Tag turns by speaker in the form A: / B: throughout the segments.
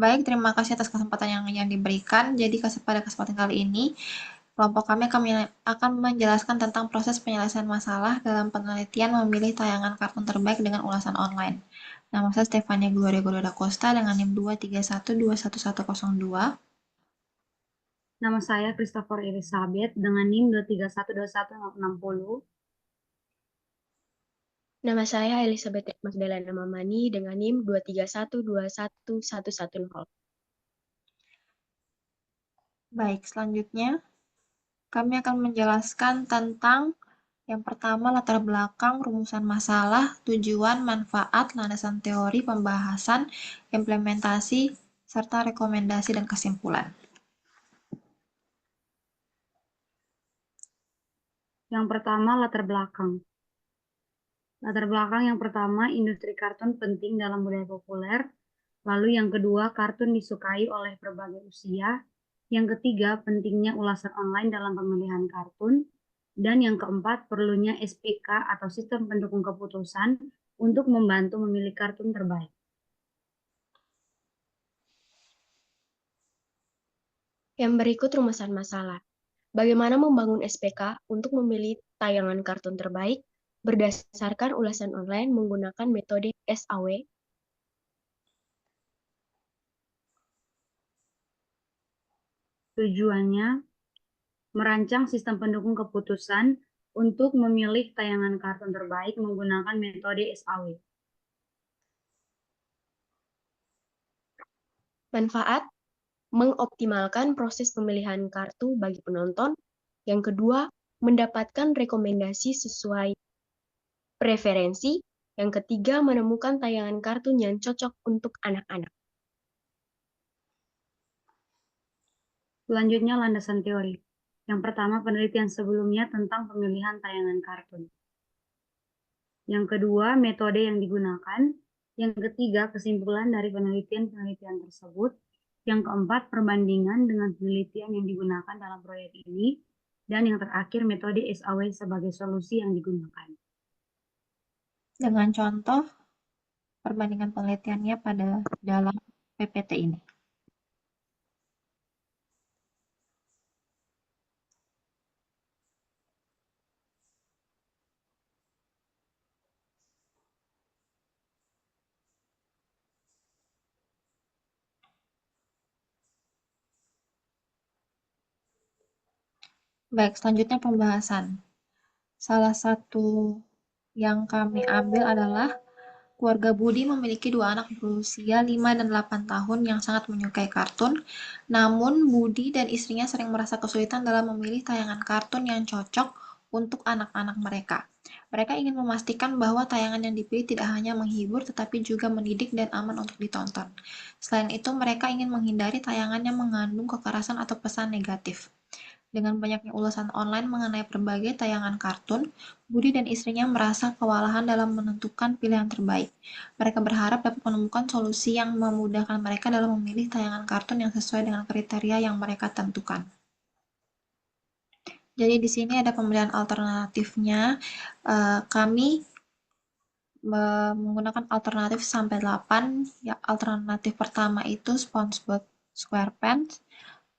A: Baik, terima kasih atas kesempatan yang diberikan. Jadi pada kesempatan kali ini, kelompok kami akan menjelaskan tentang proses penyelesaian masalah dalam penelitian memilih tayangan kartun terbaik dengan ulasan online. Nama saya Stefania Gloria Gododa Costa dengan NIM 2312102.
B: Nama saya Christopher Elizabeth dengan NIM 2312160.
C: Nama saya Elizabeth Magdalena Mamani dengan NIM 231211110.
A: Baik, selanjutnya kami akan menjelaskan tentang yang pertama latar belakang, rumusan masalah, tujuan, manfaat, landasan teori, pembahasan, implementasi, serta rekomendasi dan kesimpulan.
B: Yang pertama, latar belakang. Latar belakang yang pertama, industri kartun penting dalam budaya populer. Lalu yang kedua, kartun disukai oleh berbagai usia. Yang ketiga, pentingnya ulasan online dalam pemilihan kartun. Dan yang keempat, perlunya SPK atau sistem pendukung keputusan untuk membantu memilih kartun terbaik.
C: Yang berikut rumusan masalah. Bagaimana membangun SPK untuk memilih tayangan kartun terbaik berdasarkan ulasan online menggunakan metode SAW?
B: Tujuannya, merancang sistem pendukung keputusan untuk memilih tayangan kartun terbaik menggunakan metode SAW.
C: Manfaat, mengoptimalkan proses pemilihan kartu bagi penonton. Yang kedua, mendapatkan rekomendasi sesuai preferensi. Yang ketiga, menemukan tayangan kartun yang cocok untuk anak-anak.
B: Selanjutnya, landasan teori. Yang pertama, penelitian sebelumnya tentang pemilihan tayangan kartun. Yang kedua, metode yang digunakan. Yang ketiga, kesimpulan dari penelitian-penelitian tersebut. Yang keempat, perbandingan dengan penelitian yang digunakan dalam proyek ini. Dan yang terakhir, metode SAW sebagai solusi yang digunakan.
A: Dengan contoh perbandingan penelitiannya pada dalam PPT ini. Baik, selanjutnya pembahasan. Salah satu yang kami ambil adalah keluarga Budi memiliki dua anak berusia 5 dan 8 tahun yang sangat menyukai kartun. Namun, Budi dan istrinya sering merasa kesulitan dalam memilih tayangan kartun yang cocok untuk anak-anak mereka. Mereka ingin memastikan bahwa tayangan yang dipilih tidak hanya menghibur tetapi juga mendidik dan aman untuk ditonton. Selain itu, mereka ingin menghindari tayangan yang mengandung kekerasan atau pesan negatif. Dengan banyaknya ulasan online mengenai berbagai tayangan kartun, Budi dan istrinya merasa kewalahan dalam menentukan pilihan terbaik. Mereka berharap dapat menemukan solusi yang memudahkan mereka dalam memilih tayangan kartun yang sesuai dengan kriteria yang mereka tentukan. Jadi di sini ada pemilihan alternatifnya. Kami menggunakan alternatif sampai 8. Ya, alternatif pertama itu SpongeBob SquarePants.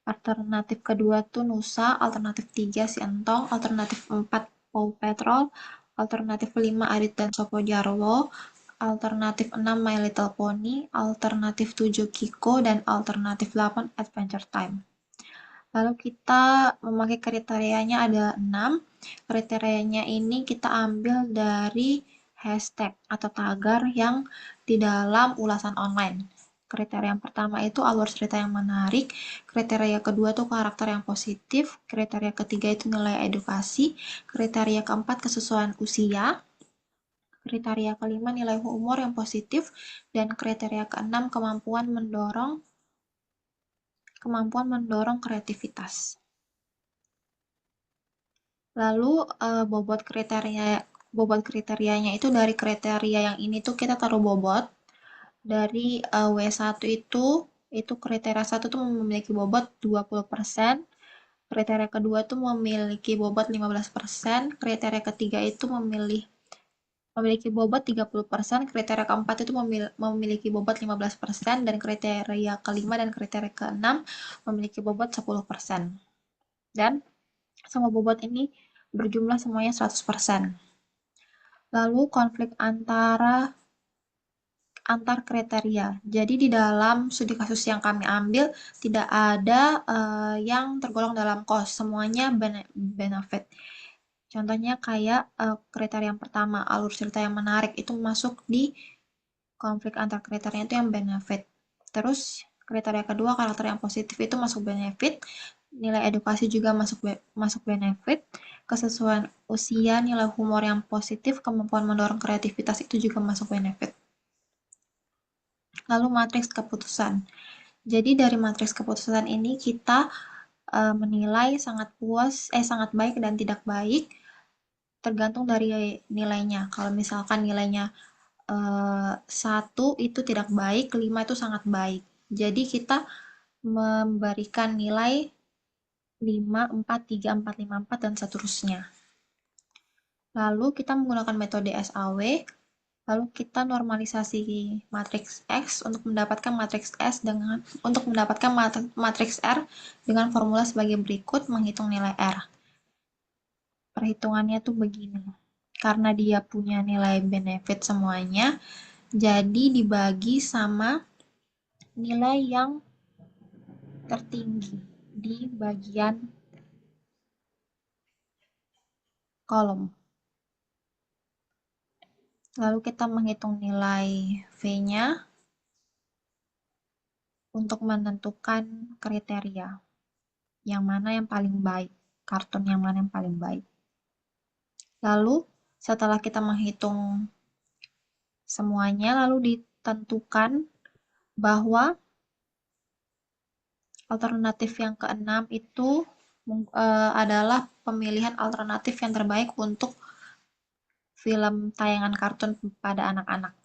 A: Alternatif kedua tuh Nusa, alternatif 3 si Entong, alternatif 4 Paw Patrol, alternatif 5 Adit dan Sopo Jarwo, alternatif 6 My Little Pony, alternatif 7 Kiko, dan alternatif 8 Adventure Time. Lalu kita memakai kriterianya ada 6. Kriterianya ini kita ambil dari hashtag atau tagar yang di dalam ulasan online. Kriteria yang pertama itu alur cerita yang menarik, kriteria kedua itu karakter yang positif, kriteria ketiga itu nilai edukasi, kriteria keempat kesesuaian usia, kriteria kelima nilai humor yang positif, dan kriteria keenam kemampuan mendorong kreativitas. Lalu bobot kriterianya itu dari kriteria yang ini tuh kita taruh bobot dari W1 itu kriteria 1 tuh memiliki bobot 20%, kriteria kedua tuh memiliki bobot 15%, kriteria ketiga itu memiliki bobot 30%, kriteria keempat itu memiliki bobot 15%, dan kriteria kelima dan kriteria keenam memiliki bobot 10%. Dan semua bobot ini berjumlah semuanya 100%. Lalu konflik antar kriteria. Jadi di dalam studi kasus yang kami ambil tidak ada yang tergolong dalam cost, semuanya benefit. Contohnya kayak kriteria yang pertama, alur cerita yang menarik, itu masuk di konflik antar kriteria itu yang benefit. Terus kriteria kedua, karakter yang positif, itu masuk benefit. Nilai edukasi juga masuk benefit. Kesesuaian usia, nilai humor yang positif, kemampuan mendorong kreativitas, itu juga masuk benefit. Lalu matriks keputusan. Jadi dari matriks keputusan ini kita menilai sangat baik dan tidak baik tergantung dari nilainya. Kalau misalkan nilainya 1 itu tidak baik, 5 itu sangat baik. Jadi kita memberikan nilai 5, 4, 3, 4, 5, 4, dan seterusnya. Lalu kita menggunakan metode SAW, lalu kita normalisasi matriks X untuk mendapatkan matriks R dengan formula sebagai berikut, menghitung nilai R. Perhitungannya tuh begini. Karena dia punya nilai benefit semuanya, jadi dibagi sama nilai yang tertinggi di bagian kolom. Lalu kita menghitung nilai V-nya untuk menentukan kriteria yang mana yang paling baik, kartun yang mana yang paling baik. Lalu setelah kita menghitung semuanya, lalu ditentukan bahwa alternatif yang keenam itu adalah pemilihan alternatif yang terbaik untuk film tayangan kartun pada anak-anak.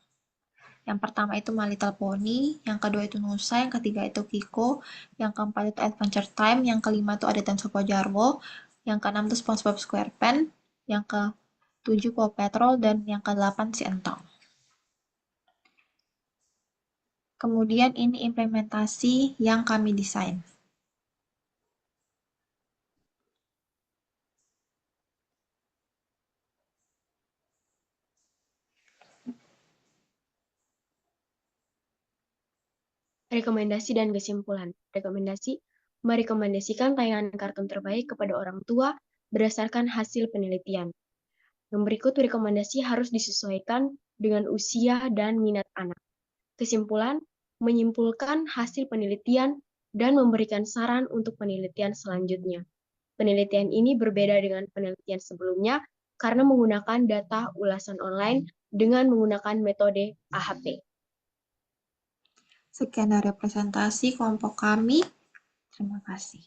A: Yang pertama itu My Little Pony, yang kedua itu Nusa, yang ketiga itu Kiko, yang keempat itu Adventure Time, yang kelima itu Adet dan Suko Jarwo, yang keenam itu SpongeBob SquarePants, yang ke-7 Paw Patrol, dan yang ke-8 si Entong. Kemudian ini implementasi yang kami desain.
C: Rekomendasi dan kesimpulan. Rekomendasi: merekomendasikan tayangan kartun terbaik kepada orang tua berdasarkan hasil penelitian. Yang berikut rekomendasi harus disesuaikan dengan usia dan minat anak. Kesimpulan: menyimpulkan hasil penelitian dan memberikan saran untuk penelitian selanjutnya. Penelitian ini berbeda dengan penelitian sebelumnya karena menggunakan data ulasan online dengan menggunakan metode AHP.
A: Sekian dari presentasi kelompok kami. Terima kasih.